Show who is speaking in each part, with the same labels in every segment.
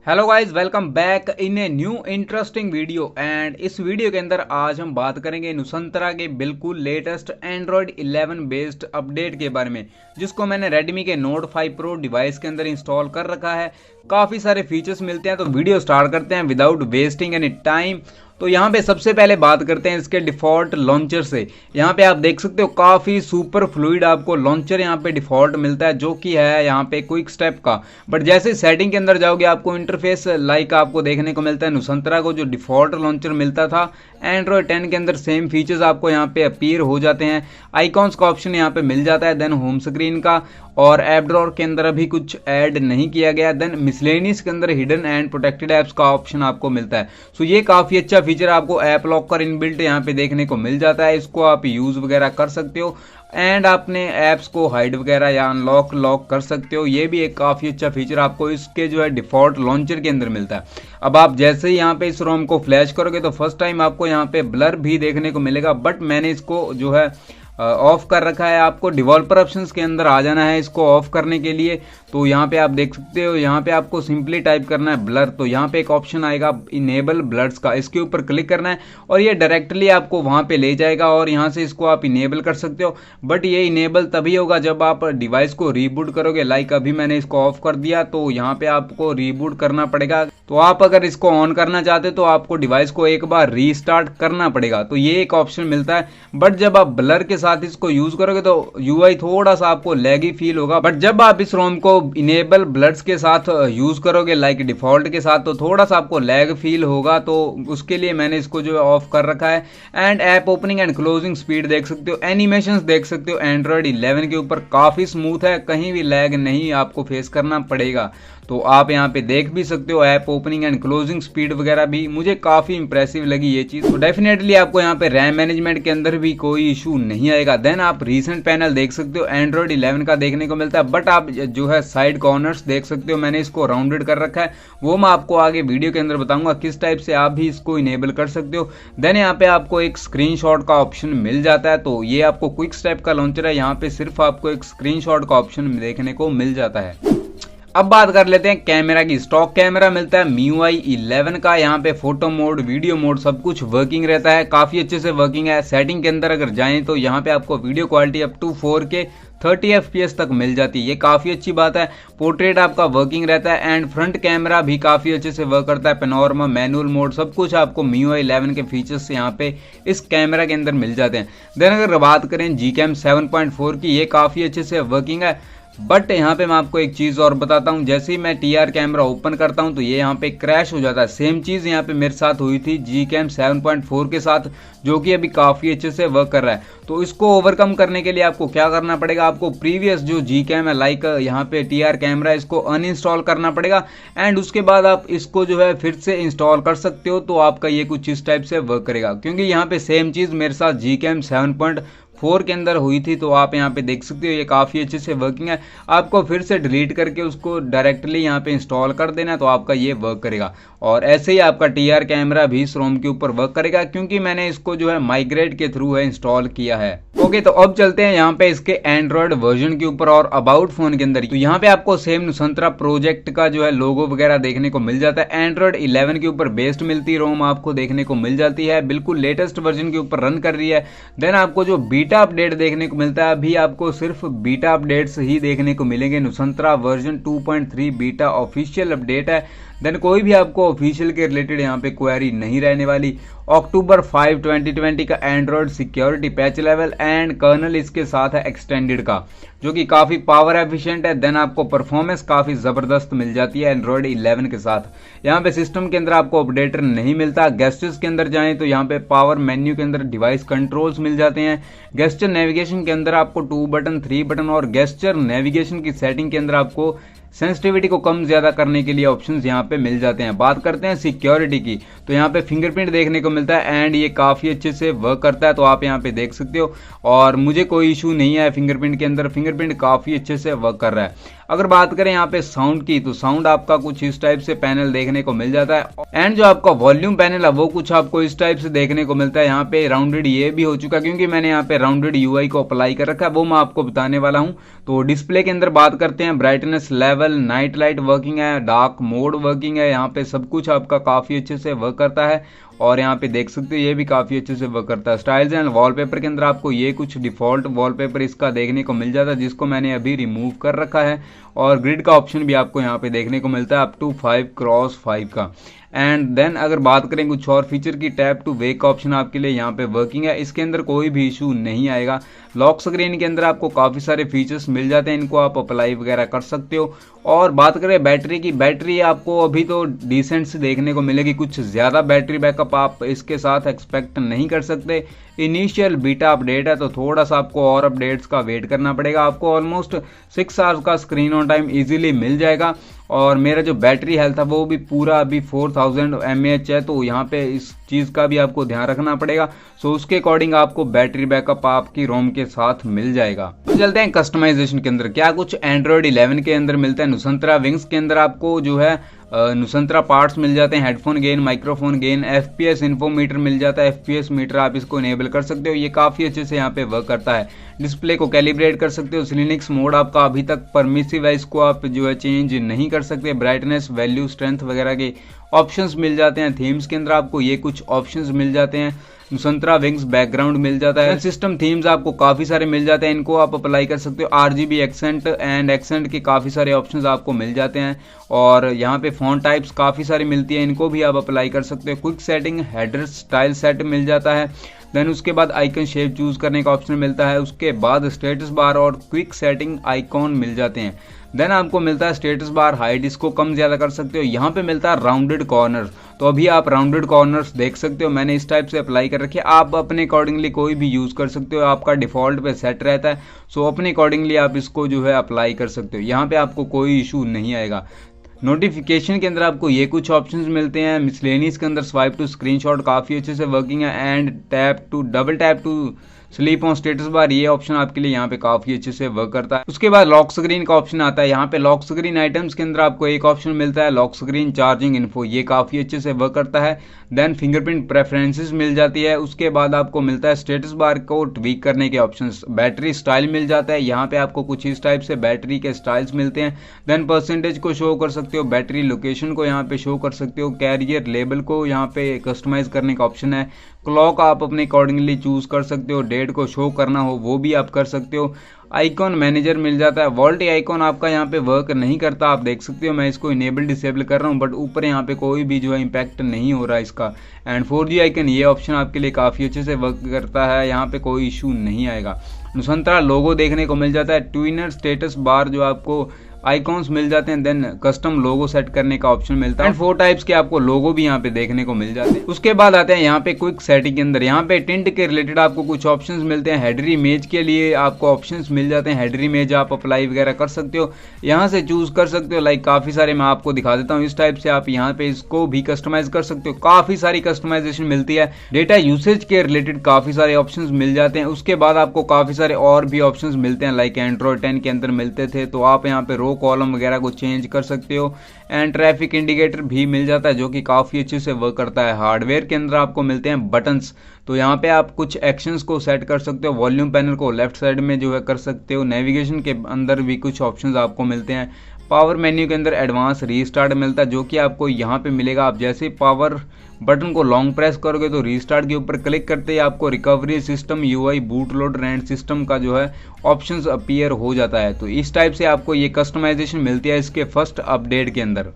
Speaker 1: Hello guys, welcome back in a new interesting video. And इस video के अंदर आज हम बात करेंगे नुसंतरा के बिल्कुल लेटेस्ट एंड्रॉयड 11 बेस्ड अपडेट के बारे में, जिसको मैंने Redmi के Note 5 Pro डिवाइस के अंदर इंस्टॉल कर रखा है। काफ़ी सारे फीचर्स मिलते हैं, तो वीडियो स्टार्ट करते हैं विदाउट वेस्टिंग एनी टाइम। तो यहाँ पे सबसे पहले बात करते हैं इसके डिफ़ॉल्ट लॉन्चर से। यहाँ पे आप देख सकते हो काफ़ी सुपर फ्लूइड आपको लॉन्चर यहाँ पे डिफ़ॉल्ट मिलता है, जो कि है यहाँ पे क्विक स्टेप का। बट जैसे सेटिंग के अंदर जाओगे आपको इंटरफेस लाइक आपको देखने को मिलता है नुसंतरा को जो डिफ़ॉल्ट लॉन्चर मिलता था एंड्रॉयड 10 के अंदर। सेम फीचर्स आपको यहाँ पे अपीयर हो जाते हैं। आइकॉन्स का ऑप्शन यहाँ पे मिल जाता है, देन होम स्क्रीन का और ऐप ड्रॉअर के अंदर अभी कुछ ऐड नहीं किया गया। देन मिसलेनियस के अंदर हिडन एंड प्रोटेक्टेड ऐप्स का ऑप्शन आपको मिलता है। सो ये काफ़ी अच्छा फीचर आपको ऐप लॉकर इनबिल्ट यहाँ पे देखने को मिल जाता है। इसको आप यूज़ वगैरह कर सकते हो एंड अपने ऐप्स को हाइड वगैरह या अनलॉक लॉक कर सकते हो। ये भी एक काफ़ी अच्छा फीचर आपको इसके जो है डिफ़ॉल्ट लॉन्चर के अंदर मिलता है। अब आप जैसे ही यहाँ पे इस रोम को फ्लैश करोगे तो फर्स्ट टाइम आपको यहाँ पे ब्लर भी देखने को मिलेगा, बट मैंने इसको जो है ऑफ कर रखा है। आपको डिवेलपर ऑप्शंस के अंदर आ जाना है इसको ऑफ करने के लिए। तो यहाँ पे आप देख सकते हो, यहाँ पे आपको सिंपली टाइप करना है ब्लर। तो यहाँ पे एक ऑप्शन आएगा इनेबल ब्लर्स का, इसके ऊपर क्लिक करना है और ये डायरेक्टली आपको वहाँ पे ले जाएगा और यहाँ से इसको आप इनेबल कर सकते हो। बट ये इनेबल तभी होगा जब आप डिवाइस को रीबूट करोगे। लाइक अभी मैंने इसको ऑफ कर दिया तो यहाँ पे आपको रीबूट करना पड़ेगा। तो आप अगर इसको ऑन करना चाहते तो आपको डिवाइस को एक बार रीस्टार्ट करना पड़ेगा। तो ये एक ऑप्शन मिलता है। बट जब आप ब्लर के साथ इसको यूज करोगे तो यूआई थोड़ा सा आपको लैगी फील होगा। बट जब आप इस रोम को इनेबल ब्लर्स के साथ यूज करोगे लाइक डिफॉल्ट के साथ, तो थोड़ा सा आपको लैग फील होगा। तो उसके लिए मैंने इसको जो है ऑफ कर रखा है। And app opening and closing speed देख सकते हो, एनिमेशंस देख सकते हो एंड्रॉयड 11 के ऊपर काफी स्मूथ है, कहीं भी लैग नहीं आपको फेस करना पड़ेगा। तो आप यहाँ पे देख भी सकते हो app opening and closing speed वगैरह भी मुझे काफ़ी इंप्रेसिव लगी ये चीज़। तो डेफिनेटली आपको यहाँ पे रैम मैनेजमेंट के अंदर भी कोई इशू नहीं आएगा। देन आप रीसेंट पैनल देख सकते हो एंड्रॉयड 11 का देखने को मिलता है, बट आप जो है साइड कॉर्नर्स देख सकते हो, मैंने इसको राउंडेड कर रखा है। वो मैं आपको आगे वीडियो के अंदर बताऊंगा किस टाइप से आप भी इसको इनेबल कर सकते हो। देन यहाँ पे आपको एक स्क्रीनशॉट का ऑप्शन मिल जाता है। तो ये आपको क्विक स्टेप का लॉन्चर है, यहाँ पे सिर्फ आपको एक स्क्रीनशॉट का ऑप्शन देखने को मिल जाता है। अब बात कर लेते हैं कैमरा की। स्टॉक कैमरा मिलता है MIUI 11 का। यहाँ पे फोटो मोड, वीडियो मोड सब कुछ वर्किंग रहता है, काफ़ी अच्छे से वर्किंग है। सेटिंग के अंदर अगर जाएं तो यहाँ पे आपको video quality up to 4K 30 FPS तक मिल जाती है, ये काफ़ी अच्छी बात है। पोर्ट्रेट आपका वर्किंग रहता है एंड फ्रंट कैमरा भी काफ़ी अच्छे से वर्क करता है। पैनोरमा, मैनुअल मोड सब कुछ आपको MIUI 11 के फीचर्स यहाँ पे इस कैमरा के अंदर मिल जाते हैं। देन अगर बात करें Gcam 7.4 की, ये काफ़ी अच्छे से वर्किंग है। बट यहाँ पे मैं आपको एक चीज़ और बताता हूँ, जैसे ही मैं TR कैमरा ओपन करता हूँ तो ये यहाँ पे क्रैश हो जाता है। सेम चीज़ यहाँ पे मेरे साथ हुई थी Gcam 7.4 के साथ, जो कि अभी काफ़ी अच्छे से वर्क कर रहा है। तो इसको ओवरकम करने के लिए आपको क्या करना पड़ेगा, आपको प्रीवियस जो Gcam है लाइक यहाँ पे TR कैमरा, इसको अनइंस्टॉल करना पड़ेगा एंड उसके बाद आप इसको जो है फिर से इंस्टॉल कर सकते हो। तो आपका ये कुछ इस टाइप से वर्क करेगा, क्योंकि यहाँ पे सेम चीज़ मेरे साथ Gcam 7.4 के अंदर हुई थी। तो आप यहाँ पे देख सकते हो ये काफ़ी अच्छे से वर्किंग है। आपको फिर से डिलीट करके उसको डायरेक्टली यहाँ पे इंस्टॉल कर देना, तो आपका ये वर्क करेगा। और ऐसे ही आपका TR कैमरा भी इस रोम के ऊपर वर्क करेगा, क्योंकि मैंने इसको जो है माइग्रेट के थ्रू है इंस्टॉल किया है। ओके, तो अब चलते हैं यहाँ पे इसके एंड्रॉयड वर्जन के ऊपर और अबाउट फोन के अंदर। तो यहाँ पे आपको सेम नुसंतरा प्रोजेक्ट का जो है लोगो वगैरह देखने को मिल जाता है। एंड्रॉयड 11 के ऊपर बेस्ड मिलती रोम आपको देखने को मिल जाती है, बिल्कुल लेटेस्ट वर्जन के ऊपर रन कर रही है। देन आपको जो बीटा अपडेट देखने को मिलता है, अभी आपको सिर्फ बीटा अपडेट्स ही देखने को मिलेंगे। Nusantara version 2.3 beta official update है। देन कोई भी आपको ऑफिशियल के रिलेटेड यहाँ पे क्वेरी नहीं रहने वाली। अक्टूबर 5, 2020 का Android security patch level and kernel इसके साथ है एक्सटेंडेड का, जो कि काफ़ी पावर एफिशिएंट है। देन आपको परफॉर्मेंस काफ़ी ज़बरदस्त मिल जाती है एंड्रॉयड 11 के साथ। यहाँ पे सिस्टम के अंदर आपको अपडेटर नहीं मिलता। गेस्टर्स के अंदर जाएं तो यहाँ पे पावर मेन्यू के अंदर डिवाइस कंट्रोल्स मिल जाते हैं। गेस्टर नेविगेशन के अंदर आपको 2 बटन, 3 बटन और गेस्टर नेविगेशन की सेटिंग के अंदर आपको सेंसिटिविटी को कम ज्यादा करने के लिए ऑप्शंस यहाँ पे मिल जाते हैं। बात करते हैं सिक्योरिटी की, तो यहाँ पे फिंगरप्रिंट देखने को मिलता है एंड ये काफ़ी अच्छे से वर्क करता है, तो आप यहाँ पे देख सकते हो। और मुझे कोई इशू नहीं है फिंगरप्रिंट के अंदर, फिंगरप्रिंट काफ़ी अच्छे से वर्क कर रहा है। अगर बात करें यहाँ पे साउंड की, तो साउंड आपका कुछ इस टाइप से पैनल देखने को मिल जाता है एंड जो आपका वॉल्यूम पैनल है वो कुछ आपको इस टाइप से देखने को मिलता है। यहाँ पे राउंडेड ये भी हो चुका है क्योंकि मैंने यहाँ पे राउंडेड यूआई को अप्लाई कर रखा है, वो मैं आपको बताने वाला हूँ। तो डिस्प्ले के अंदर बात करते हैं, brightness level, night light working है, डार्क मोड वर्किंग है, यहाँ पे सब कुछ आपका काफ़ी अच्छे से वर्क करता है। और यहाँ पे देख सकते हो ये भी काफ़ी अच्छे से वर्क करता है। स्टाइल्स एंड वॉलपेपर के अंदर आपको ये कुछ डिफ़ॉल्ट वॉलपेपर इसका देखने को मिल जाता है, जिसको मैंने अभी रिमूव कर रखा है। और ग्रिड का ऑप्शन भी आपको यहाँ पे देखने को मिलता है अप टू 5x5 का। एंड देन अगर बात करें कुछ और फीचर की, टैप टू वेक का ऑप्शन आपके लिए यहाँ पे वर्किंग है, इसके अंदर कोई भी इशू नहीं आएगा। लॉक स्क्रीन के अंदर आपको काफ़ी सारे फीचर्स मिल जाते हैं, इनको आप अप्लाई वगैरह कर सकते हो। और बात करें बैटरी की, बैटरी आपको अभी तो डिसेंट से देखने को मिलेगी, कुछ ज़्यादा बैटरी बैकअप आप इसके साथ एक्सपेक्ट नहीं कर सकते। इनिशियल बीटा अपडेट है, तो थोड़ा सा आपको और अपडेट्स का वेट करना पड़ेगा। आपको ऑलमोस्ट 6 आवर्स का स्क्रीन ऑन टाइम इजीली मिल जाएगा। और मेरा जो बैटरी हेल्थ है वो भी पूरा अभी 4000 mAh है, तो यहाँ पे इस चीज़ का भी आपको ध्यान रखना पड़ेगा। सो उसके अकॉर्डिंग आपको बैटरी बैकअप आपकी रोम के साथ मिल जाएगा। तो चलते हैं कस्टमाइजेशन के अंदर, क्या कुछ एंड्रॉयड 11 के अंदर मिलता है। नुसंतरा विंग्स के अंदर आपको जो है नुसंतरा पार्ट्स मिल जाते हैं, headphone gain, microphone gain, FPS info meter मिल जाता है। FPS मीटर आप इसको इनेबल कर सकते हो, ये काफ़ी अच्छे से यहाँ पे वर्क करता है। डिस्प्ले को कैलिब्रेट कर सकते हो। लिनक्स मोड आपका अभी तक परमिसिव है, इसको आप जो है चेंज नहीं कर सकते। ब्राइटनेस, वैल्यू, स्ट्रेंथ वगैरह के ऑप्शंस मिल जाते हैं। थीम्स के अंदर आपको ये कुछ ऑप्शंस मिल जाते हैं। नुसंतरा विंग्स बैकग्राउंड मिल जाता है। सिस्टम थीम्स आपको काफ़ी सारे मिल जाते हैं, इनको आप अप्लाई कर सकते हो। RGB एक्सेंट एंड एक्सेंट के काफ़ी सारे ऑप्शंस आपको मिल जाते हैं। और यहाँ पे फॉन्ट टाइप्स काफ़ी सारी मिलती है, इनको भी आप अप्लाई कर सकते हो। Quick setting, header style set मिल जाता है। देन उसके बाद आइकन शेप चूज करने का ऑप्शन मिलता है। उसके बाद स्टेटस बार और क्विक सेटिंग आइकॉन मिल जाते हैं। देन आपको मिलता है स्टेटस बार हाइट, इसको कम ज़्यादा कर सकते हो। यहाँ पे मिलता है राउंडेड कॉर्नर, तो अभी आप राउंडेड कॉर्नर्स देख सकते हो, मैंने इस टाइप से अप्लाई कर रखी है। आप अपने अकॉर्डिंगली कोई भी यूज़ कर सकते हो, आपका डिफ़ॉल्ट पे सेट रहता है। सो अपने अकॉर्डिंगली आप इसको जो है अप्लाई कर सकते हो, यहाँ पे आपको कोई इशू नहीं आएगा। नोटिफिकेशन के अंदर आपको ये कुछ ऑप्शंस मिलते हैं। मिसलेनियस के अंदर स्वाइप टू स्क्रीनशॉट काफ़ी अच्छे से वर्किंग है। And tap to double tap to sleep on status bar, ये ऑप्शन आपके लिए यहाँ पे काफ़ी अच्छे से वर्क करता है। उसके बाद लॉक स्क्रीन का ऑप्शन आता है। यहाँ पे लॉक स्क्रीन आइटम्स के अंदर आपको एक ऑप्शन मिलता है लॉक स्क्रीन चार्जिंग इन्फो, ये काफ़ी अच्छे से वर्क करता है। देन फिंगरप्रिंट प्रेफरेंसेस मिल जाती है। उसके बाद आपको मिलता है स्टेटस बार को ट्वीक करने के ऑप्शंस। बैटरी स्टाइल मिल जाता है, यहाँ पे आपको कुछ इस टाइप से बैटरी के स्टाइल्स मिलते हैं। देन परसेंटेज को शो कर सकते हो, बैटरी लोकेशन को यहाँ पे शो कर सकते हो, कैरियर लेबल को यहाँ पे कस्टमाइज करने का ऑप्शन है। क्लॉक आप अपने अकॉर्डिंगली चूज कर सकते हो, डेट को शो करना हो वो भी आप कर सकते हो। आइकॉन मैनेजर मिल जाता है। वॉल्ट आइकॉन आपका यहाँ पे वर्क नहीं करता, आप देख सकते हो, मैं इसको इनेबल डिसेबल कर रहा हूँ, बट ऊपर यहाँ पे कोई भी जो है इम्पैक्ट नहीं हो रहा है इसका। एंड 4G आइकन, ये ऑप्शन आपके लिए काफ़ी अच्छे से वर्क करता है, यहाँ पे कोई इशू नहीं आएगा। नुसंतरा लोगो देखने को मिल जाता है। ट्विनर स्टेटस बार जो आपको आइकॉन्स मिल जाते हैं। देन कस्टम लोगो सेट करने का ऑप्शन मिलता है। एंड 4 टाइप्स के आपको लोगो भी यहाँ पे देखने को मिल जाते हैं। उसके बाद आते हैं यहाँ पे क्विक सेटिंग के अंदर, यहाँ पे टिंट के रिलेटेड आपको कुछ ऑप्शंस मिलते हैं। हेडर इमेज के लिए आपको ऑप्शंस मिल जाते हैं, हेडर इमेज आप अप्लाई वगैरह कर सकते हो, यहाँ से चूज कर सकते हो। लाइक काफ़ी सारे मैं आपको दिखा देता हूँ, इस टाइप से आप यहाँ पे इसको भी कस्टमाइज कर सकते हो। काफ़ी सारी कस्टमाइजेशन मिलती है। डेटा यूसेज के रिलेटेड काफ़ी सारे ऑप्शंस मिल जाते हैं। उसके बाद आपको काफ़ी सारे और भी ऑप्शंस मिलते हैं, लाइक एंड्रॉयड 10 के अंदर मिलते थे, तो आप यहाँ पे रो कॉलम वगैरह चेंज कर सकते हो। एंड ट्रैफिक इंडिकेटर भी मिल जाता है जो कि काफ़ी अच्छे से वर्क करता है। हार्डवेयर के अंदर आपको मिलते हैं बटन्स, तो यहाँ पे आप कुछ एक्शंस को सेट कर सकते हो। वॉल्यूम पैनल को लेफ्ट साइड में जो है कर सकते हो। नेविगेशन के अंदर भी कुछ ऑप्शंस आपको मिलते हैं। पावर मेन्यू के अंदर एडवांस रीस्टार्ट मिलता है, जो कि आपको यहाँ पे मिलेगा। आप जैसे पावर बटन को लॉन्ग प्रेस करोगे तो रीस्टार्ट के ऊपर क्लिक करते ही आपको recovery system, UI, boot load, रैंड सिस्टम का जो है ऑप्शंस अपीयर हो जाता है। तो इस टाइप से आपको ये कस्टमाइजेशन मिलती है इसके फर्स्ट अपडेट के अंदर।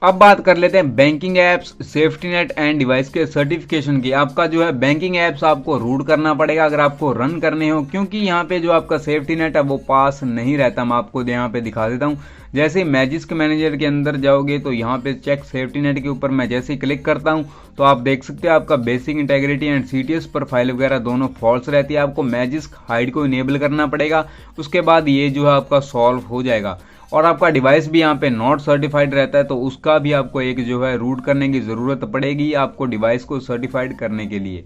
Speaker 1: अब बात कर लेते हैं banking apps, safety net and device के सर्टिफिकेशन की। आपका जो है बैंकिंग ऐप्स आपको रूट करना पड़ेगा अगर आपको रन करने हो, क्योंकि यहाँ पे जो आपका सेफ्टी नेट है वो पास नहीं रहता। मैं आपको यहाँ पे दिखा देता हूँ। जैसे मैजिस्क मैनेजर के अंदर जाओगे तो यहाँ पे चेक सेफ्टी नेट के ऊपर मैं जैसे ही क्लिक करता हूँ तो आप देख सकते हो आपका basic integrity and CTS profile वगैरह दोनों फॉल्स रहती है। आपको मैजिस्क हाइड को इनेबल करना पड़ेगा, उसके बाद ये जो है आपका सॉल्व हो जाएगा। और आपका डिवाइस भी यहाँ पे नॉट सर्टिफाइड रहता है, तो उसका भी आपको एक जो है रूट करने की ज़रूरत पड़ेगी आपको डिवाइस को सर्टिफाइड करने के लिए।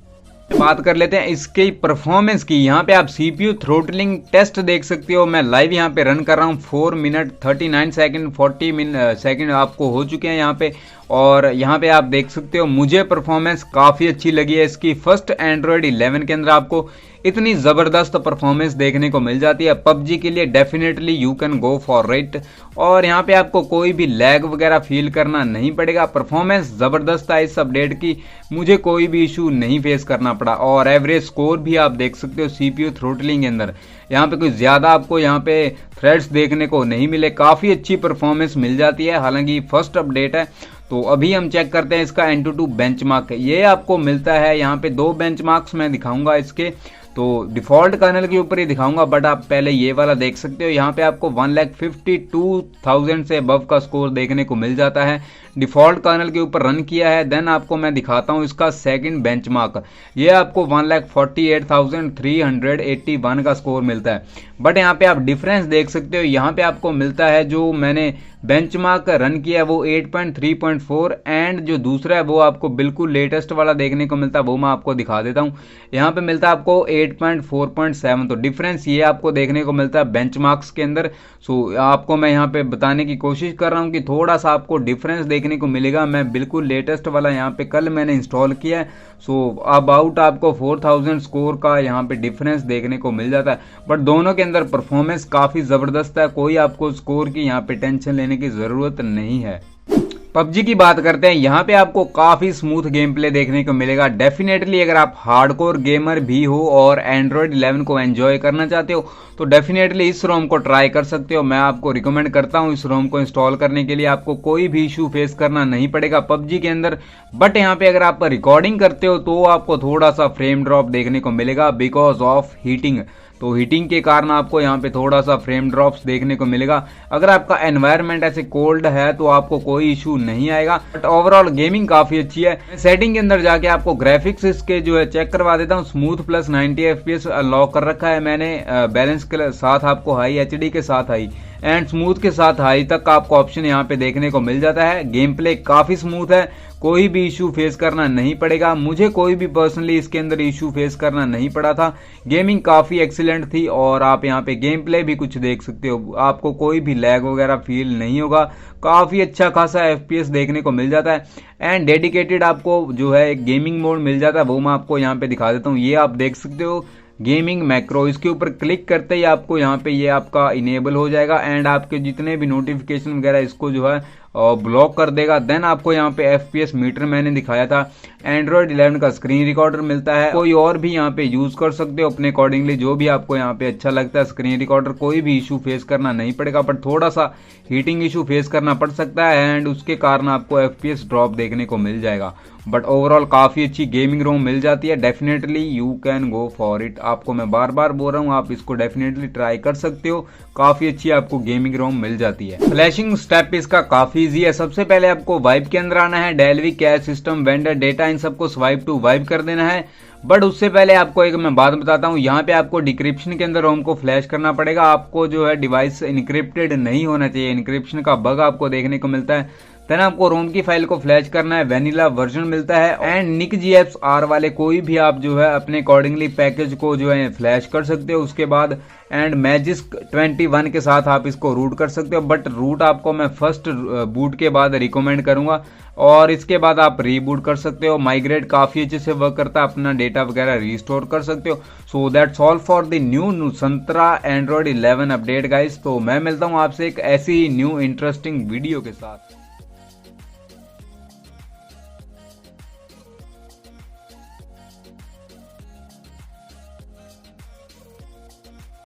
Speaker 1: बात कर लेते हैं इसके परफॉर्मेंस की। यहाँ पे आप सीपीयू थ्रोटलिंग टेस्ट देख सकते हो, मैं लाइव यहाँ पे रन कर रहा हूँ। 4 मिनट 39 सेकंड 40 सेकंड आपको हो चुके हैं यहाँ पे, और यहाँ पे आप देख सकते हो मुझे परफॉर्मेंस काफ़ी अच्छी लगी है इसकी। फर्स्ट एंड्रॉयड 11 के अंदर आपको इतनी ज़बरदस्त परफॉर्मेंस देखने को मिल जाती है। पबजी के लिए definitely you can go for it, और यहाँ पे आपको कोई भी लैग वगैरह फील करना नहीं पड़ेगा। परफॉर्मेंस ज़बरदस्त है इस अपडेट की, मुझे कोई भी इशू नहीं फेस करना पड़ा। और एवरेज स्कोर भी आप देख सकते हो सीपीयू थ्रोटलिंग के अंदर, यहाँ पे कोई ज़्यादा आपको यहाँ पे थ्रेड्स देखने को नहीं मिले, काफ़ी अच्छी परफॉर्मेंस मिल जाती है। हालांकि फर्स्ट अपडेट है, तो अभी हम चेक करते हैं इसका Antutu बेंचमार्क। ये आपको मिलता है यहाँ पे 2 बेंचमार्क्स मैं दिखाऊंगा इसके, तो डिफ़ॉल्ट कर्नल के ऊपर ही दिखाऊंगा, बट आप पहले ये वाला देख सकते हो। यहाँ पे आपको 1,52,000 से अबव का स्कोर देखने को मिल जाता है, डिफ़ॉल्ट कर्नल के ऊपर रन किया है। देन आपको मैं दिखाता हूँ इसका सेकंड बेंचमार्क, ये आपको 1,48,381 का स्कोर मिलता है। बट यहाँ पे आप डिफरेंस देख सकते हो, यहाँ पे आपको मिलता है जो मैंने बेंचमार्क रन किया है वो 8.3.4, एंड जो दूसरा है वो आपको बिल्कुल लेटेस्ट वाला देखने को मिलता है, वो मैं आपको दिखा देता हूँ। यहाँ पे मिलता है आपको 8.4.7, तो डिफरेंस ये आपको देखने को मिलता है बेंचमार्क्स के अंदर। सो आपको मैं यहाँ पे बताने की कोशिश कर रहा हूँ कि थोड़ा सा आपको डिफरेंस देखने को मिलेगा। मैं बिल्कुल लेटेस्ट वाला यहाँ पे कल मैंने इंस्टॉल किया है, सो अबाउट आपको 4,000 स्कोर का यहाँ पे डिफरेंस देखने को मिल जाता है। बट दोनों के अंदर परफॉर्मेंस काफ़ी ज़बरदस्त है, कोई आपको स्कोर की यहाँ पे टेंशन लेने की ज़रूरत नहीं है। पबजी की बात करते हैं, यहाँ पे आपको काफ़ी स्मूथ गेम प्ले देखने को मिलेगा। डेफिनेटली अगर आप हार्डकोर गेमर भी हो और एंड्रॉयड 11 को एंजॉय करना चाहते हो तो डेफिनेटली इस रोम को ट्राई कर सकते हो। मैं आपको रिकमेंड करता हूँ इस रोम को इंस्टॉल करने के लिए, आपको कोई भी इशू फेस करना नहीं पड़ेगा पबजी के अंदर। बट यहाँ पे अगर आप रिकॉर्डिंग करते हो तो आपको थोड़ा सा फ्रेम ड्रॉप देखने को मिलेगा बिकॉज ऑफ हीटिंग, तो हीटिंग के कारण आपको यहाँ पे थोड़ा सा फ्रेम ड्रॉप्स देखने को मिलेगा। अगर आपका एनवायरनमेंट ऐसे कोल्ड है तो आपको कोई इशू नहीं आएगा। बट ओवरऑल गेमिंग काफी अच्छी है। सेटिंग के अंदर जाके आपको ग्राफिक्स इसके जो है चेक करवा देता हूँ। स्मूथ प्लस 90 FPS अनलॉक कर रखा है मैंने, बैलेंस के साथ आपको हाई HD के साथ हाई एंड स्मूथ के साथ हाई तक का आपको ऑप्शन यहाँ पे देखने को मिल जाता है। गेम प्ले काफी स्मूथ है, कोई भी इशू फेस करना नहीं पड़ेगा। मुझे कोई भी पर्सनली इसके अंदर इशू फेस करना नहीं पड़ा था। गेमिंग काफ़ी एक्सीलेंट थी, और आप यहाँ पे गेम प्ले भी कुछ देख सकते हो, आपको कोई भी लैग वगैरह फील नहीं होगा। काफ़ी अच्छा खासा FPS देखने को मिल जाता है एंड डेडिकेटेड आपको जो है एक गेमिंग मोड मिल जाता है, वो मैं आपको यहाँ पे दिखा देता हूँ। ये आप देख सकते हो गेमिंग मैक्रो, इसके ऊपर क्लिक करते ही आपको यहाँ पे ये आपका इनेबल हो जाएगा एंड आपके जितने भी नोटिफिकेशन वगैरह इसको जो है ब्लॉक कर देगा। देन आपको यहाँ पे FPS मीटर मैंने दिखाया था, एंड्रॉयड 11 का स्क्रीन रिकॉर्डर मिलता है। कोई और भी यहाँ पे यूज कर सकते हो अपने अकॉर्डिंगली, जो भी आपको यहाँ पे अच्छा लगता है। स्क्रीन रिकॉर्डर कोई भी इशू फेस करना नहीं पड़ेगा, बट थोड़ा सा हीटिंग इशू फेस करना पड़ सकता है एंड उसके कारण आपको FPS ड्रॉप देखने को मिल जाएगा। बट ओवरऑल काफ़ी अच्छी गेमिंग रोम मिल जाती है। Definitely you can go for it, आपको मैं बार बार बोल रहा हूँ, आप इसको डेफिनेटली ट्राई कर सकते हो। काफ़ी अच्छी आपको गेमिंग रोम मिल जाती है। फ्लैशिंग स्टेप इसका काफ़ी ईजी है। सबसे पहले आपको वाइप के अंदर आना है, डेलवी कैश सिस्टम वेंडर डेटा इन सबको स्वाइप टू वाइप कर देना है। बट उससे पहले आपको एक मैं बात बताता हूँ, यहाँ पे आपको डिक्रिप्शन के अंदर रोम को फ्लैश करना पड़ेगा। आपको जो है डिवाइस इनक्रिप्टेड नहीं होना चाहिए, इनक्रिप्शन का बग आपको देखने को मिलता है। देन आपको रोम की फाइल को फ्लैश करना है, वेनिला वर्जन मिलता है एंड निक GFR वाले कोई भी आप जो है अपने अकॉर्डिंगली पैकेज को जो है फ्लैश कर सकते हो। उसके बाद एंड मैजिस्क 21 के साथ आप इसको रूट कर सकते हो, बट रूट आपको मैं फर्स्ट बूट के बाद रिकमेंड करूंगा और इसके बाद आप रीबूट कर सकते हो। माइग्रेट काफ़ी अच्छे से वर्क करता है, अपना डेटा वगैरह रिस्टोर कर सकते हो। So that's all for the new Nusantara Android 11 update guys. तो मैं मिलता हूँ आपसे एक ऐसी न्यू इंटरेस्टिंग वीडियो के साथ।